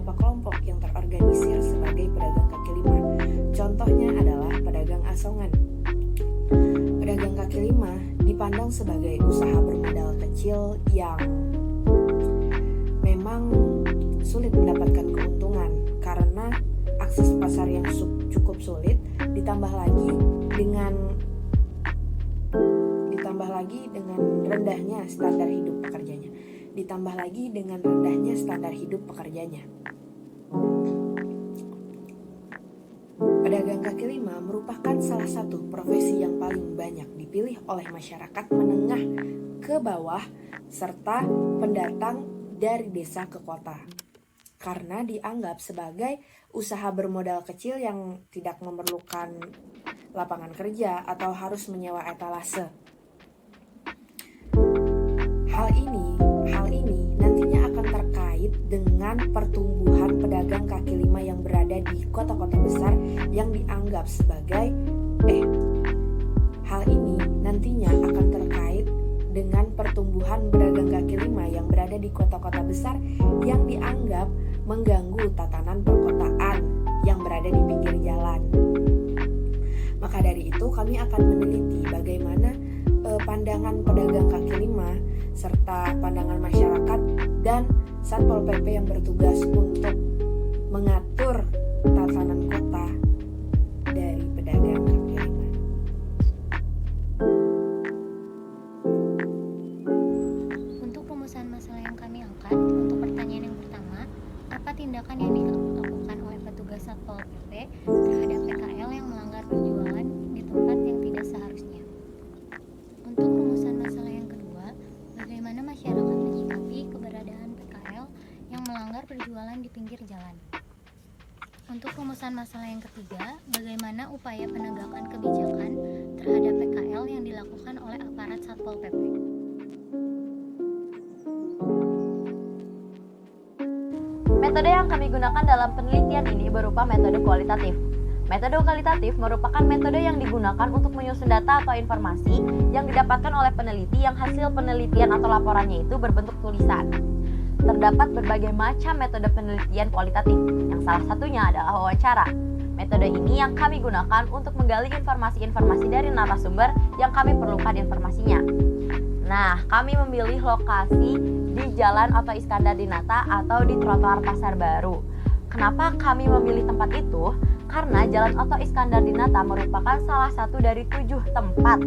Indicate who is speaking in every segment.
Speaker 1: beberapa kelompok yang terorganisir sebagai pedagang kaki lima. Contohnya adalah pedagang asongan. Pedagang kaki lima dipandang sebagai usaha bermodal kecil yang memang sulit mendapatkan keuntungan karena akses pasar yang cukup sulit, ditambah lagi dengan rendahnya standar hidup pekerjanya. Pedagang kaki lima merupakan salah satu profesi yang paling banyak dipilih oleh masyarakat menengah ke bawah serta pendatang dari desa ke kota, karena dianggap sebagai usaha bermodal kecil yang tidak memerlukan lapangan kerja atau harus menyewa etalase. Hal ini nantinya akan terkait dengan pertumbuhan pedagang kaki lima yang berada di kota-kota besar yang dianggap sebagai hal ini nantinya akan terkait dengan pertumbuhan pedagang kaki lima yang berada di kota-kota besar yang dianggap mengganggu tatanan perkotaan yang berada di pinggir jalan. Maka dari itu kami akan meneliti bagaimana pandangan pedagang kaki lima serta pandangan masyarakat dan Satpol PP yang bertugas untuk mengatur tatanan kota dari pedagang kaki lima.
Speaker 2: Untuk rumusan masalah yang kami angkat, untuk pertanyaan yang pertama, apa tindakan yang dilakukan oleh petugas Satpol PP terhadap PKL yang melanggar berjualan di tempat yang tidak seharusnya? Untuk rumusan masalah yang kedua, bagaimana masyarakat menyikapi keberadaan PKL yang melanggar berjualan di pinggir jalan? Untuk rumusan masalah yang ketiga, bagaimana upaya penegakan kebijakan terhadap PKL yang dilakukan oleh aparat Satpol PP?
Speaker 3: Metode yang kami gunakan dalam penelitian ini berupa metode kualitatif. Metode kualitatif merupakan metode yang digunakan untuk menyusun data atau informasi yang didapatkan oleh peneliti yang hasil penelitian atau laporannya itu berbentuk tulisan. Terdapat berbagai macam metode penelitian kualitatif, yang salah satunya adalah wawancara. Metode ini yang kami gunakan untuk menggali informasi-informasi dari narasumber yang kami perlukan informasinya. Nah, kami memilih lokasi di Jalan Oto Iskandar-Dinata atau di trotoar Pasar Baru. Kenapa kami memilih tempat itu? Karena Jalan Oto Iskandar-Dinata merupakan salah satu dari 7 tempat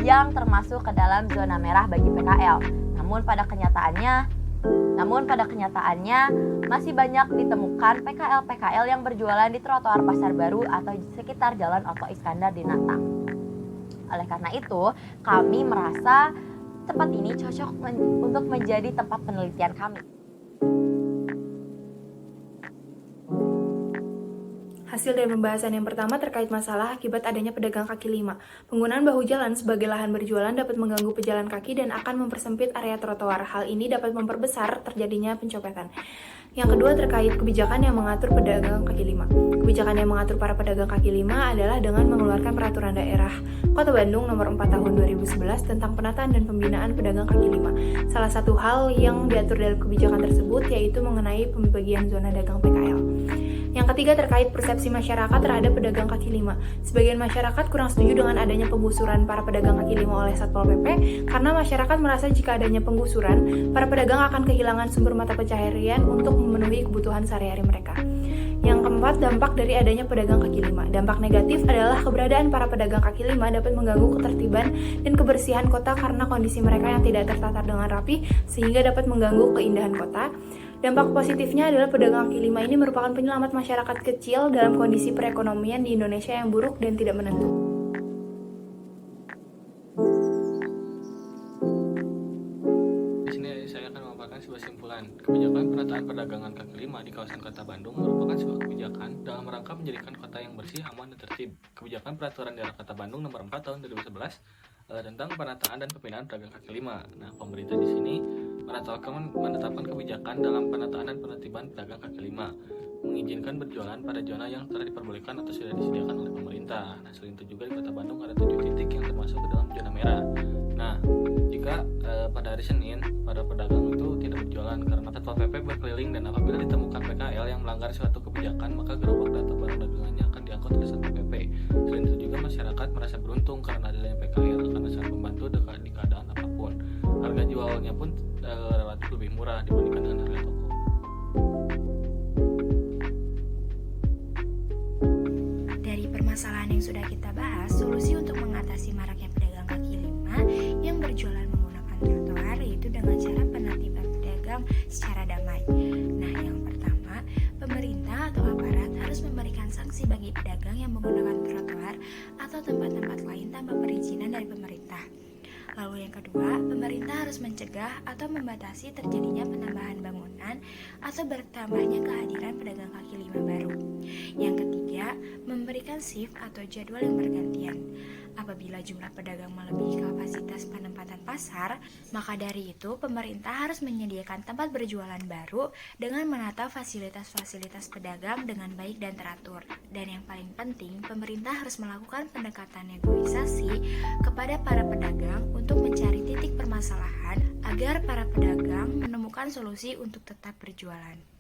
Speaker 3: yang termasuk ke dalam zona merah bagi PKL. Namun pada kenyataannya masih banyak ditemukan PKL-PKL yang berjualan di trotoar Pasar Baru atau di sekitar Jalan Oto Iskandar-Dinata. Oleh karena itu, kami merasa tempat ini cocok untuk menjadi tempat penelitian kami.
Speaker 4: Hasil dari pembahasan yang pertama terkait masalah akibat adanya pedagang kaki lima. Penggunaan bahu jalan sebagai lahan berjualan dapat mengganggu pejalan kaki dan akan mempersempit area trotoar. Hal ini dapat memperbesar terjadinya pencopetan. Yang kedua terkait kebijakan yang mengatur pedagang kaki lima. Kebijakan yang mengatur para pedagang kaki lima adalah dengan mengeluarkan peraturan daerah Kota Bandung nomor 4 tahun 2011 tentang penataan dan pembinaan pedagang kaki lima. Salah satu hal yang diatur dalam kebijakan tersebut yaitu mengenai pembagian zona dagang PKL. Yang ketiga terkait persepsi masyarakat terhadap pedagang kaki lima. Sebagian masyarakat kurang setuju dengan adanya penggusuran para pedagang kaki lima oleh Satpol PP karena masyarakat merasa jika adanya penggusuran, para pedagang akan kehilangan sumber mata pencaharian untuk memenuhi kebutuhan sehari-hari mereka. Yang keempat, dampak dari adanya pedagang kaki lima. Dampak negatif adalah keberadaan para pedagang kaki lima dapat mengganggu ketertiban dan kebersihan kota karena kondisi mereka yang tidak tertata dengan rapi sehingga dapat mengganggu keindahan kota. Dampak positifnya adalah pedagang kaki lima ini merupakan penyelamat masyarakat kecil dalam kondisi perekonomian di Indonesia yang buruk dan tidak menentu.
Speaker 5: Di sini saya akan memaparkan sebuah simpulan. Kebijakan penataan perdagangan kaki lima di kawasan Kota Bandung merupakan sebuah kebijakan dalam rangka menjadikan kota yang bersih, aman, dan tertib. Kebijakan Peraturan Daerah Kota Bandung nomor 4 tahun 2011 tentang penataan dan pembinaan pedagang kaki lima. Nah, pemerintah di sini menetapkan kebijakan dalam penataan dan penertiban pedagang kaki lima, mengizinkan berjualan pada zona yang telah diperbolehkan atau sudah disediakan oleh pemerintah. Nah, selain itu juga di Kota Bandung ada 7 titik yang termasuk ke dalam zona merah. Nah, jika pada hari Senin para pedagang itu tidak berjualan karena Satpol PP berkeliling dan apabila ditemukan PKL yang melanggar suatu kebijakan, maka gerobak data barang dagangannya akan diangkut oleh Satpol PP. Selain itu juga masyarakat merasa beruntung karena adanya PKL karena sangat membantu di keadaan apapun. Harga jualnya pun relatif lebih murah dibandingkan dengan harga toko.
Speaker 6: Dari permasalahan yang sudah kita bahas, solusi untuk mengatasi maraknya pedagang kaki lima yang berjualan menggunakan trotoar yaitu dengan cara penertiban pedagang secara damai. Nah, yang pertama, pemerintah atau aparat harus memberikan sanksi bagi pedagang yang menggunakan trotoar atau tempat-tempat lain tanpa perizinan dari pemerintah. Lalu yang kedua, pemerintah harus mencegah atau membatasi terjadinya penambahan bangunan atau bertambahnya kehadiran pedagang kaki lima baru. Yang ketiga, memberikan shift atau jadwal yang bergantian. Apabila jumlah pedagang melebihi kapasitas penempatan pasar, maka dari itu pemerintah harus menyediakan tempat berjualan baru dengan menata fasilitas-fasilitas pedagang dengan baik dan teratur. Dan yang paling penting, pemerintah harus melakukan pendekatan negosiasi kepada para pedagang untuk mencari titik permasalahan agar para pedagang menemukan solusi untuk tetap berjualan.